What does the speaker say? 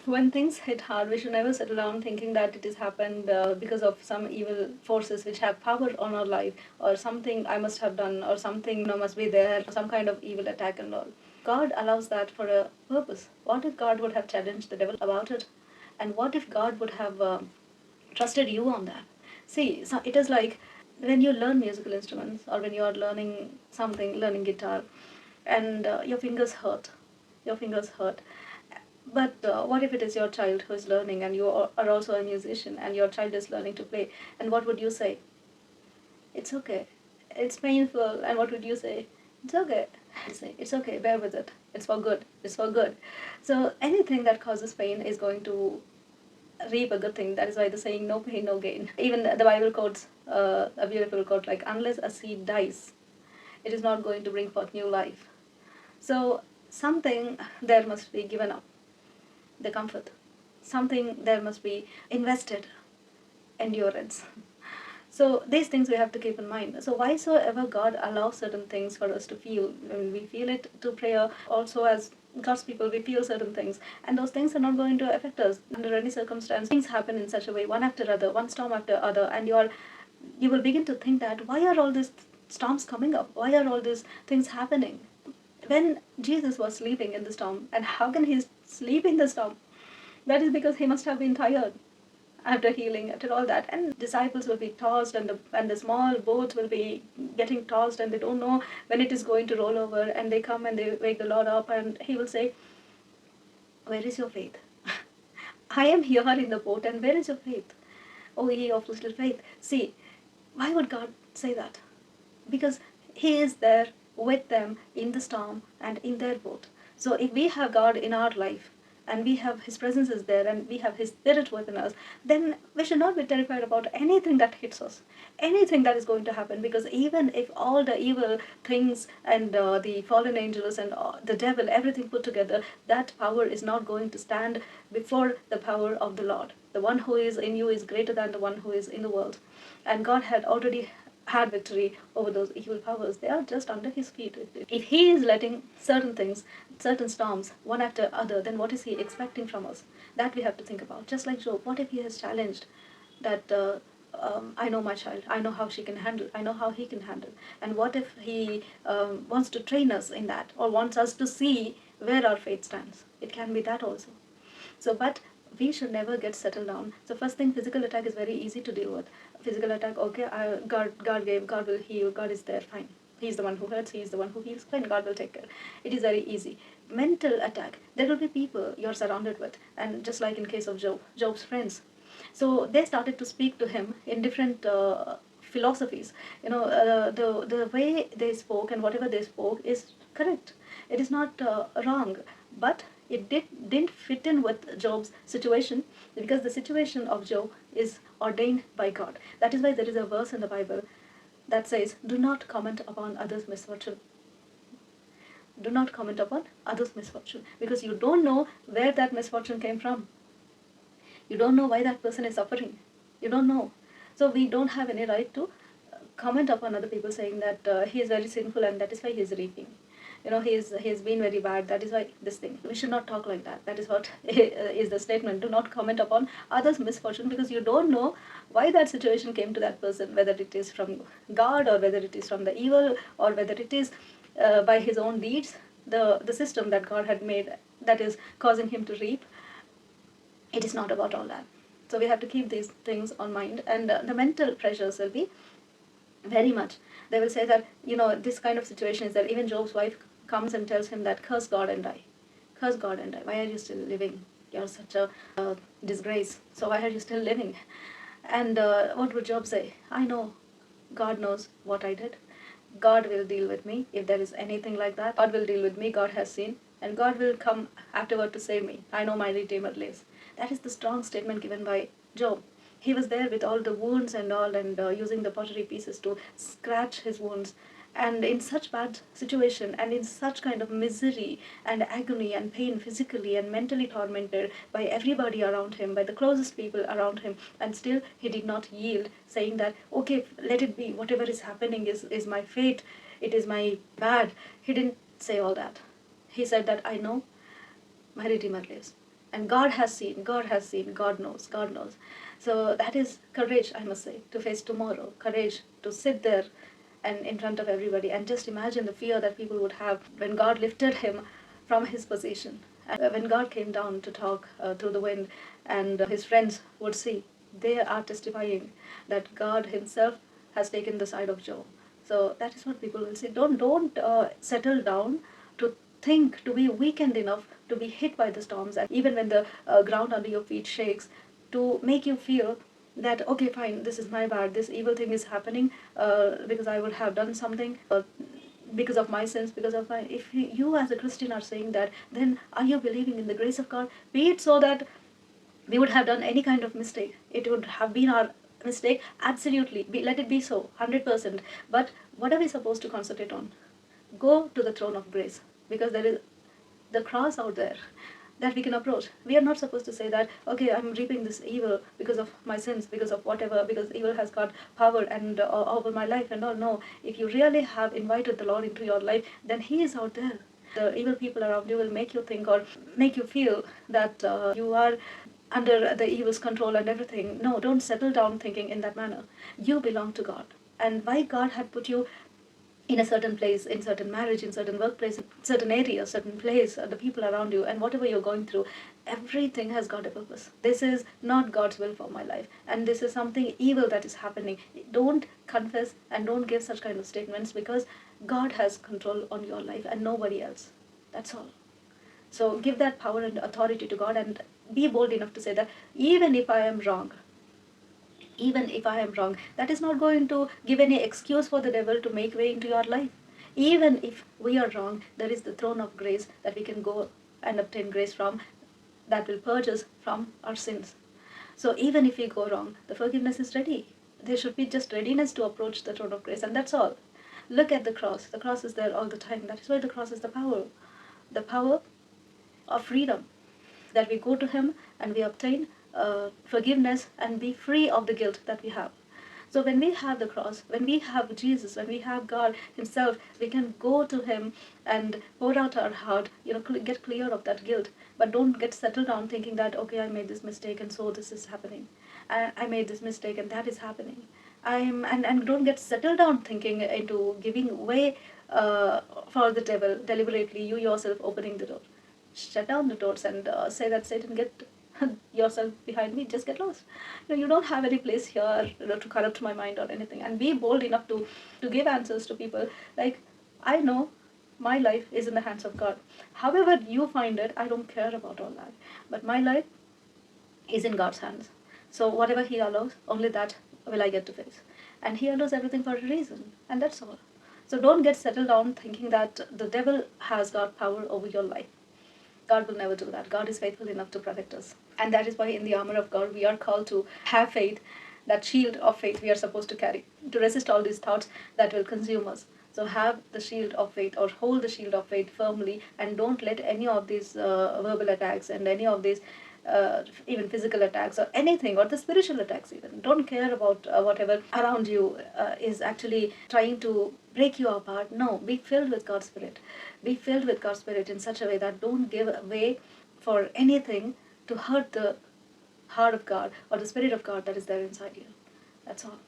When things hit hard, we should never settle down thinking that it has happened because of some evil forces which have power on our life, or something I must have done, or something must be there, some kind of evil attack and all. God allows that for a purpose. What if God would have challenged the devil about it? And what if God would have trusted you on that? See, so it is like when you learn musical instruments, or when you are learning something, learning guitar, and your fingers hurt. Your fingers hurt. But what if it is your child who is learning, and you are also a musician, and your child is learning to play? And what would you say? It's okay. It's painful. And what would you say? It's okay. Say, it's okay. Bear with it. It's for good. It's for good. So anything that causes pain is going to reap a good thing. That is why the saying, no pain, no gain. Even the Bible quotes a beautiful quote like, unless a seed dies, it is not going to bring forth new life. So something there must be given up, the comfort. Something there must be invested, endurance. So these things we have to keep in mind. So whysoever God allows certain things for us to feel, when we feel it to prayer, also as God's people, we feel certain things, and those things are not going to affect us under any circumstance. Things happen in such a way, one after other, one storm after other, and you will begin to think that why are all these storms coming up? Why are all these things happening? When Jesus was sleeping in the storm, and how can he sleep in the storm? That is because he must have been tired after healing, after all that. And disciples will be tossed, and the small boats will be getting tossed, and they don't know when it is going to roll over. And they come and they wake the Lord up, and he will say, where is your faith? I am here in the boat, and where is your faith? Oh, ye of little faith. See, why would God say that? Because he is there with them in the storm and in their boat. So if we have God in our life, and we have his presence is there, and we have his spirit within us, then we should not be terrified about anything that hits us, anything that is going to happen. Because even if all the evil things, and the fallen angels, and the devil, everything put together, that power is not going to stand before the power of the Lord. The one who is in you is greater than the one who is in the world. And God had already had victory over those evil powers. They are just under his feet. If he is letting certain things, certain storms, one after other, then what is he expecting from us? That we have to think about. Just like Job, what if he has challenged that I know my child, I know how she can handle, I know how he can handle. And what if he wants to train us in that, or wants us to see where our faith stands? It can be that also. So, but we should never get settled down. So first thing, physical attack is very easy to deal with. Physical attack, okay, God gave, God will heal, God is there, fine. He's the one who hurts, he's the one who heals, fine, God will take care. It is very easy. Mental attack, there will be people you're surrounded with, and just like in case of Job's friends. So they started to speak to him in different philosophies. The way they spoke, and whatever they spoke is correct. It is not wrong, but it didn't fit in with Job's situation, because the situation of Job is ordained by God. That is why there is a verse in the Bible that says, do not comment upon others' misfortune. Do not comment upon others' misfortune, because you don't know where that misfortune came from. You don't know why that person is suffering. You don't know. So we don't have any right to comment upon other people, saying that he is very sinful and that is why he is reaping. He's been very bad, that is why this thing. We should not talk like that. That is what is the statement. Do not comment upon others' misfortune, because you don't know why that situation came to that person, whether it is from God, or whether it is from the evil, or whether it is by his own deeds, the system that God had made that is causing him to reap. It is not about all that. So we have to keep these things on mind, and the mental pressures will be very much. They will say that, this kind of situation is that even Job's wife comes and tells him that, curse God and die. Curse God and die. Why are you still living? You're such a disgrace. So why are you still living? And what would Job say? I know. God knows what I did. God will deal with me if there is anything like that. God will deal with me. God has seen. And God will come afterward to save me. I know my Redeemer lives. That is the strong statement given by Job. He was there with all the wounds and all, and using the pottery pieces to scratch his wounds. And in such bad situation, and in such kind of misery and agony and pain, physically and mentally tormented by everybody around him, by the closest people around him, and still he did not yield, saying that, okay, let it be, whatever is happening is my fate, it is my bad. He didn't say all that. He said that, I know my Redeemer lives. And God has seen, God knows, God knows. So that is courage, I must say, to face tomorrow. Courage to sit there and in front of everybody and just imagine the fear that people would have when God lifted him from his position. And when God came down to talk through the wind, and his friends would see, they are testifying that God himself has taken the side of Job. So that is what people will say. Don't settle down to think, to be weakened enough to be hit by the storms, and even when the ground under your feet shakes, to make you feel that okay, fine, this is my bad, this evil thing is happening because I would have done something, because of my sins, because of my. If you as a Christian are saying that, then are you believing in the grace of God? Be it so that we would have done any kind of mistake, it would have been our mistake, absolutely, let it be so, 100%. But what are we supposed to concentrate on? Go to the throne of grace, because there is the cross out there that we can approach. We are not supposed to say that, okay, I'm reaping this evil because of my sins, because of whatever, because evil has got power and over my life and all. No, if you really have invited the Lord into your life, then He is out there. The evil people around you will make you think or make you feel that you are under the evil's control and everything. No, don't settle down thinking in that manner. You belong to God. And why God had put you in a certain place, in certain marriage, in certain workplace, in certain area, certain place, the people around you, and whatever you're going through, everything has got a purpose. This is not God's will for my life, and this is something evil that is happening. Don't confess and don't give such kind of statements, because God has control on your life and nobody else. That's all. So give that power and authority to God, and be bold enough to say that even if I am wrong, even if I am wrong, that is not going to give any excuse for the devil to make way into your life. Even if we are wrong, there is the throne of grace that we can go and obtain grace from, that will purge us from our sins. So even if we go wrong, the forgiveness is ready. There should be just readiness to approach the throne of grace, and that's all. Look at the cross. The cross is there all the time. That is why the cross is the power of freedom, that we go to Him and we obtain forgiveness and be free of the guilt that we have. So when we have the cross, when we have Jesus, when we have God Himself, we can go to Him and pour out our heart, get clear of that guilt. But don't get settled down thinking that, okay, I made this mistake and so this is happening. I made this mistake and that is happening. And don't get settled down thinking into giving way for the devil deliberately, you yourself opening the door. Shut down the doors and say that, Satan, get yourself behind me, just get lost. You don't have any place here, to corrupt my mind or anything. And be bold enough to give answers to people. Like, I know my life is in the hands of God. However you find it, I don't care about all that. But my life is in God's hands. So whatever He allows, only that will I get to face. And He allows everything for a reason, and that's all. So don't get settled down thinking that the devil has got power over your life. God will never do that. God is faithful enough to protect us. And that is why in the armor of God we are called to have faith, that shield of faith we are supposed to carry, to resist all these thoughts that will consume us. So have the shield of faith, or hold the shield of faith firmly, and don't let any of these verbal attacks and any of these even physical attacks or anything, or the spiritual attacks even. Don't care about whatever around you is actually trying to break you apart. No, be filled with God's Spirit. Be filled with God's Spirit in such a way that don't give way for anything to hurt the heart of God or the Spirit of God that is there inside you. That's all.